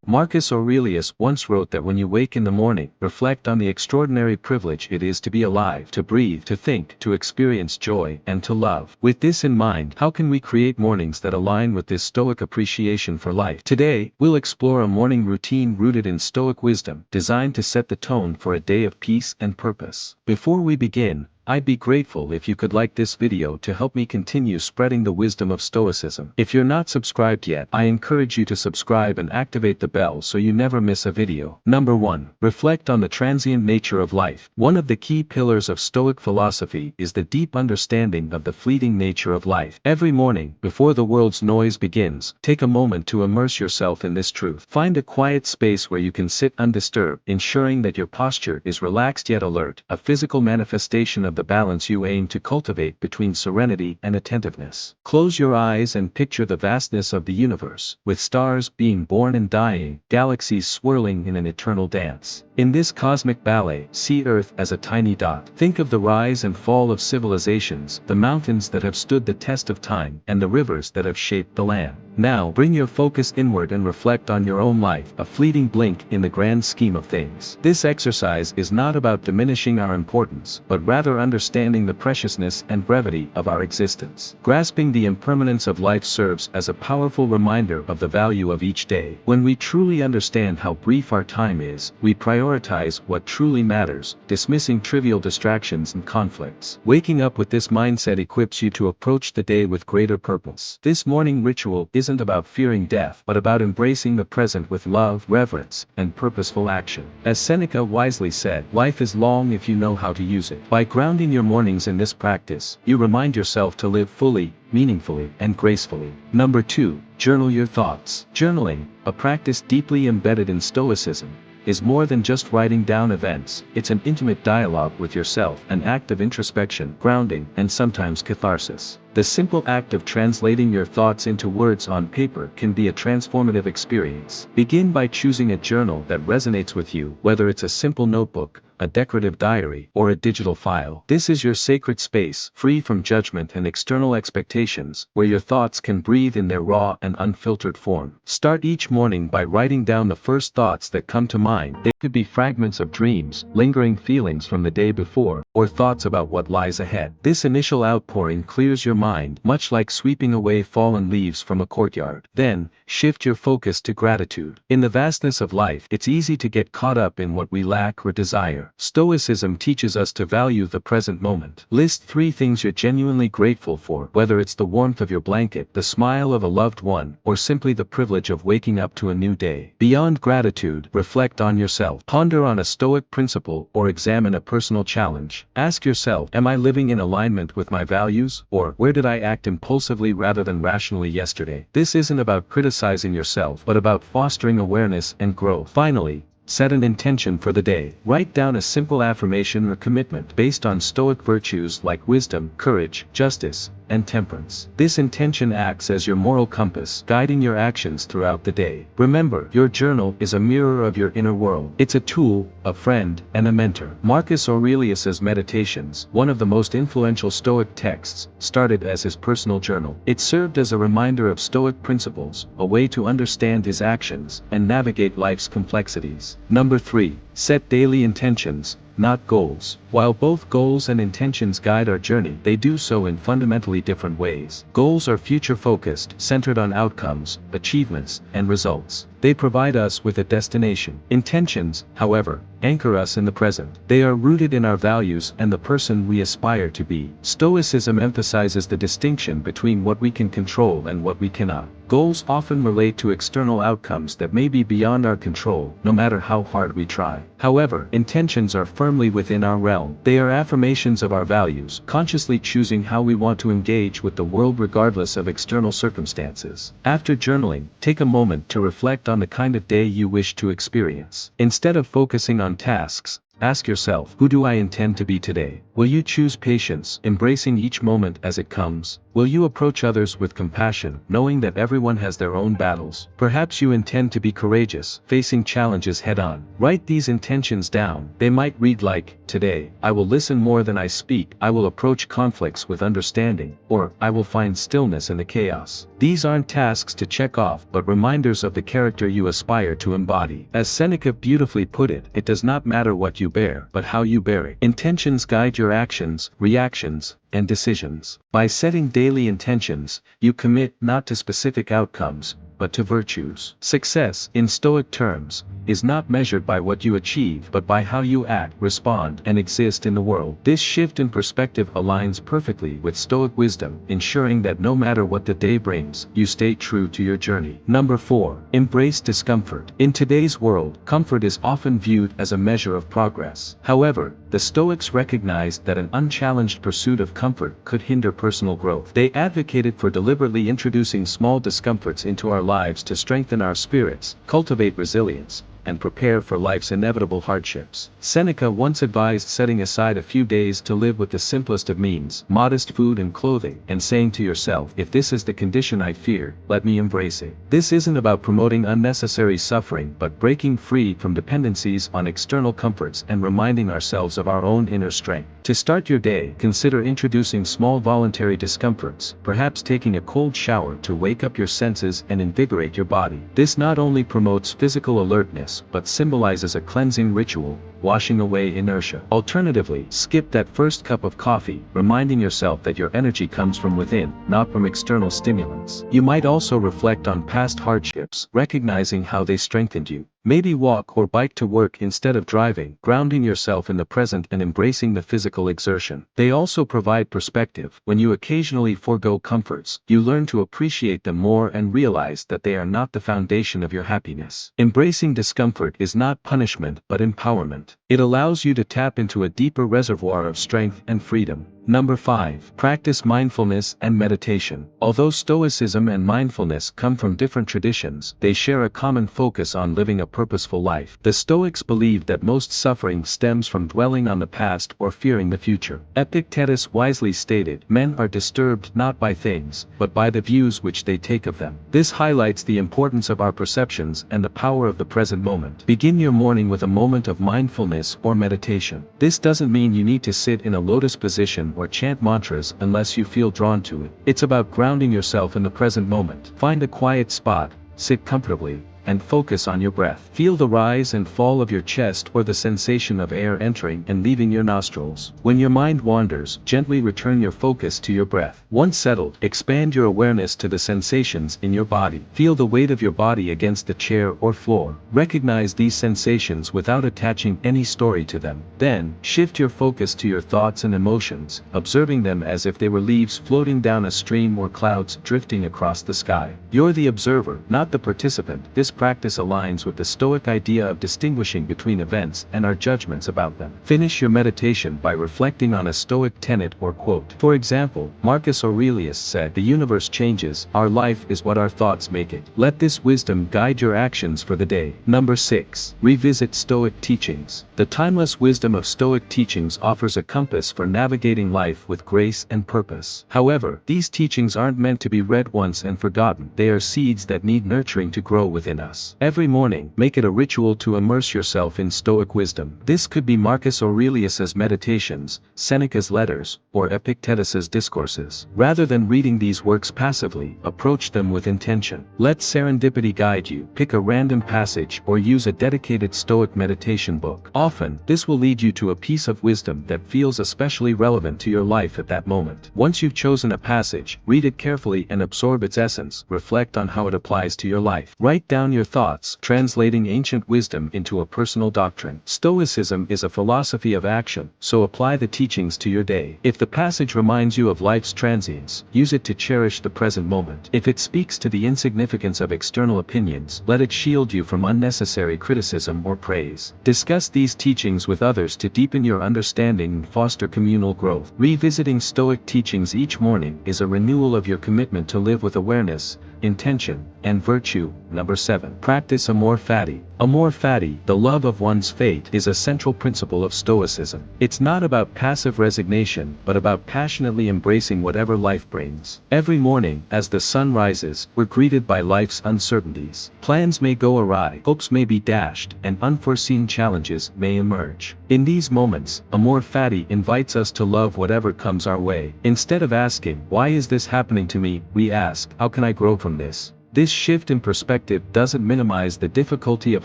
Marcus Aurelius once wrote that when you wake in the morning, reflect on the extraordinary privilege it is to be alive, to breathe, to think, to experience joy, and to love. With this in mind, how can we create mornings that align with this Stoic appreciation for life? Today, we'll explore a morning routine rooted in Stoic wisdom, designed to set the tone for a day of peace and purpose. Before we begin, I'd be grateful if you could like this video to help me continue spreading the wisdom of Stoicism. If you're not subscribed yet, I encourage you to subscribe and activate the bell so you never miss a video. Number 1. Reflect on the transient nature of life. One of the key pillars of Stoic philosophy is the deep understanding of the fleeting nature of life. Every morning, before the world's noise begins, take a moment to immerse yourself in this truth. Find a quiet space where you can sit undisturbed, ensuring that your posture is relaxed yet alert, a physical manifestation of the balance you aim to cultivate between serenity and attentiveness. Close your eyes and picture the vastness of the universe, with stars being born and dying, galaxies swirling in an eternal dance. In this cosmic ballet, see Earth as a tiny dot. Think of the rise and fall of civilizations, the mountains that have stood the test of time, and the rivers that have shaped the land. Now, bring your focus inward and reflect on your own life, a fleeting blink in the grand scheme of things. This exercise is not about diminishing our importance, but rather understanding the preciousness and brevity of our existence. Grasping the impermanence of life serves as a powerful reminder of the value of each day. When we truly understand how brief our time is, we prioritize what truly matters, dismissing trivial distractions and conflicts. Waking up with this mindset equips you to approach the day with greater purpose. This morning ritual isn't about fearing death, but about embracing the present with love, reverence, and purposeful action. As Seneca wisely said, life is long if you know how to use it. By grounding your mornings in this practice, you remind yourself to live fully, meaningfully, and gracefully. Number 2. Journal your thoughts. Journaling, a practice deeply embedded in Stoicism, is more than just writing down events. It's an intimate dialogue with yourself, an act of introspection, grounding, and sometimes catharsis. The simple act of translating your thoughts into words on paper can be a transformative experience. Begin by choosing a journal that resonates with you, whether it's a simple notebook, a decorative diary, or a digital file. This is your sacred space, free from judgment and external expectations, where your thoughts can breathe in their raw and unfiltered form. Start each morning by writing down the first thoughts that come to mind. They could be fragments of dreams, lingering feelings from the day before, or thoughts about what lies ahead. This initial outpouring clears your mind, much like sweeping away fallen leaves from a courtyard. Then, shift your focus to gratitude. In the vastness of life, it's easy to get caught up in what we lack or desire. Stoicism teaches us to value the present moment. List 3 things you're genuinely grateful for, whether it's the warmth of your blanket, the smile of a loved one, or simply the privilege of waking up to a new day. Beyond gratitude, reflect on yourself. Ponder on a Stoic principle or examine a personal challenge. Ask yourself, am I living in alignment with my values, or where did I act impulsively rather than rationally yesterday? This isn't about criticizing yourself, but about fostering awareness and growth. Finally, set an intention for the day. Write down a simple affirmation or commitment based on Stoic virtues like wisdom, courage, justice, and temperance. This intention acts as your moral compass, guiding your actions throughout the day. Remember, your journal is a mirror of your inner world. It's a tool, a friend, and a mentor. Marcus Aurelius's Meditations, one of the most influential Stoic texts, started as his personal journal. It served as a reminder of Stoic principles, a way to understand his actions and navigate life's complexities. Number 3. Set daily intentions, not goals. While both goals and intentions guide our journey, they do so in fundamentally different ways. Goals are future-focused, centered on outcomes, achievements, and results. They provide us with a destination. Intentions, however, anchor us in the present. They are rooted in our values and the person we aspire to be. Stoicism emphasizes the distinction between what we can control and what we cannot. Goals often relate to external outcomes that may be beyond our control, no matter how hard we try. However, intentions are firmly within our realm. They are affirmations of our values, consciously choosing how we want to engage with the world regardless of external circumstances. After journaling, take a moment to reflect on the kind of day you wish to experience. Instead of focusing on tasks, Ask yourself, who do I intend to be today? Will you choose patience, embracing each moment as it comes? Will you approach others with compassion, knowing that everyone has their own battles? Perhaps you intend to be courageous, facing challenges head-on. Write these intentions down. They might read like, today, I will listen more than I speak, I will approach conflicts with understanding, or, I will find stillness in the chaos. These aren't tasks to check off, but reminders of the character you aspire to embody. As Seneca beautifully put it, it does not matter what you bear, but how you bear it. Intentions guide your actions, reactions, and decisions. By setting daily intentions, you commit not to specific outcomes, but to virtues. Success, in Stoic terms, is not measured by what you achieve but by how you act, respond, and exist in the world. This shift in perspective aligns perfectly with Stoic wisdom, ensuring that no matter what the day brings, you stay true to your journey. Number 4. Embrace discomfort. In today's world, comfort is often viewed as a measure of progress. However, the Stoics recognized that an unchallenged pursuit of comfort could hinder personal growth. They advocated for deliberately introducing small discomforts into our lives to strengthen our spirits, cultivate resilience, and prepare for life's inevitable hardships. Seneca once advised setting aside a few days to live with the simplest of means, modest food and clothing, and saying to yourself, if this is the condition I fear, let me embrace it. This isn't about promoting unnecessary suffering but breaking free from dependencies on external comforts and reminding ourselves of our own inner strength. To start your day, consider introducing small voluntary discomforts, perhaps taking a cold shower to wake up your senses and invigorate your body. This not only promotes physical alertness, but symbolizes a cleansing ritual, washing away inertia. Alternatively, skip that first cup of coffee, reminding yourself that your energy comes from within, not from external stimulants. You might also reflect on past hardships, recognizing how they strengthened you. Maybe walk or bike to work instead of driving, grounding yourself in the present and embracing the physical exertion. They also provide perspective. When you occasionally forego comforts, you learn to appreciate them more and realize that they are not the foundation of your happiness. Embracing discomfort is not punishment but empowerment. It allows you to tap into a deeper reservoir of strength and freedom. Number 5. Practice mindfulness and meditation. Although Stoicism and mindfulness come from different traditions, they share a common focus on living a purposeful life. The Stoics believed that most suffering stems from dwelling on the past or fearing the future. Epictetus wisely stated, men are disturbed not by things, but by the views which they take of them. This highlights the importance of our perceptions and the power of the present moment. Begin your morning with a moment of mindfulness or meditation. This doesn't mean you need to sit in a lotus position or chant mantras unless you feel drawn to it. It's about grounding yourself in the present moment. Find a quiet spot, sit comfortably, and focus on your breath. Feel the rise and fall of your chest or the sensation of air entering and leaving your nostrils. When your mind wanders, gently return your focus to your breath. Once settled, expand your awareness to the sensations in your body. Feel the weight of your body against the chair or floor. Recognize these sensations without attaching any story to them. Then, shift your focus to your thoughts and emotions, observing them as if they were leaves floating down a stream or clouds drifting across the sky. You're the observer, not the participant. This practice aligns with the Stoic idea of distinguishing between events and our judgments about them. Finish your meditation by reflecting on a Stoic tenet or quote. For example, Marcus Aurelius said, "The universe changes, our life is what our thoughts make it." Let this wisdom guide your actions for the day. Number 6. Revisit Stoic teachings. The timeless wisdom of Stoic teachings offers a compass for navigating life with grace and purpose. However, these teachings aren't meant to be read once and forgotten. They are seeds that need nurturing to grow within us. Every morning, make it a ritual to immerse yourself in Stoic wisdom. This could be Marcus Aurelius's meditations, Seneca's letters, or Epictetus's discourses. Rather than reading these works passively, approach them with intention. Let serendipity guide you. Pick a random passage or use a dedicated Stoic meditation book. Often, this will lead you to a piece of wisdom that feels especially relevant to your life at that moment. Once you've chosen a passage, read it carefully and absorb its essence. Reflect on how it applies to your life. Write down your thoughts, translating ancient wisdom into a personal doctrine. Stoicism is a philosophy of action, so apply the teachings to your day. If the passage reminds you of life's transience, use it to cherish the present moment. If it speaks to the insignificance of external opinions, let it shield you from unnecessary criticism or praise. Discuss these teachings with others to deepen your understanding and foster communal growth. Revisiting Stoic teachings each morning is a renewal of your commitment to live with awareness, intention, and virtue. Number 7. 7. Practice amor fati. Amor fati, the love of one's fate, is a central principle of Stoicism. It's not about passive resignation, but about passionately embracing whatever life brings. Every morning, as the sun rises, we're greeted by life's uncertainties. Plans may go awry, hopes may be dashed, and unforeseen challenges may emerge. In these moments, amor fati invites us to love whatever comes our way. Instead of asking, "Why is this happening to me?" we ask, "How can I grow from this?" This shift in perspective doesn't minimize the difficulty of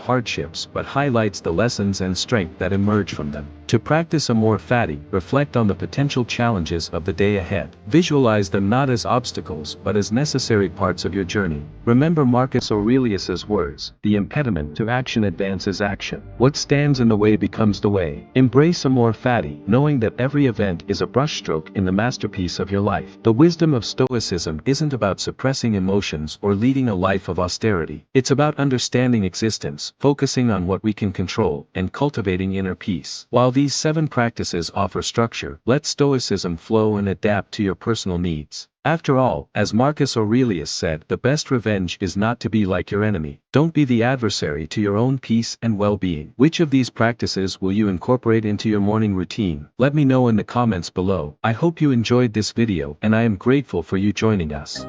hardships but highlights the lessons and strength that emerge from them. To practice amor fati, reflect on the potential challenges of the day ahead. Visualize them not as obstacles but as necessary parts of your journey. Remember Marcus Aurelius's words, "The impediment to action advances action. What stands in the way becomes the way." Embrace amor fati, knowing that every event is a brushstroke in the masterpiece of your life. The wisdom of Stoicism isn't about suppressing emotions or leading a life of austerity. It's about understanding existence, focusing on what we can control, and cultivating inner peace. While these 7 practices offer structure, let Stoicism flow and adapt to your personal needs. After all, as Marcus Aurelius said, the best revenge is not to be like your enemy. Don't be the adversary to your own peace and well-being. Which of these practices will you incorporate into your morning routine? Let me know in the comments below. I hope you enjoyed this video and I am grateful for you joining us.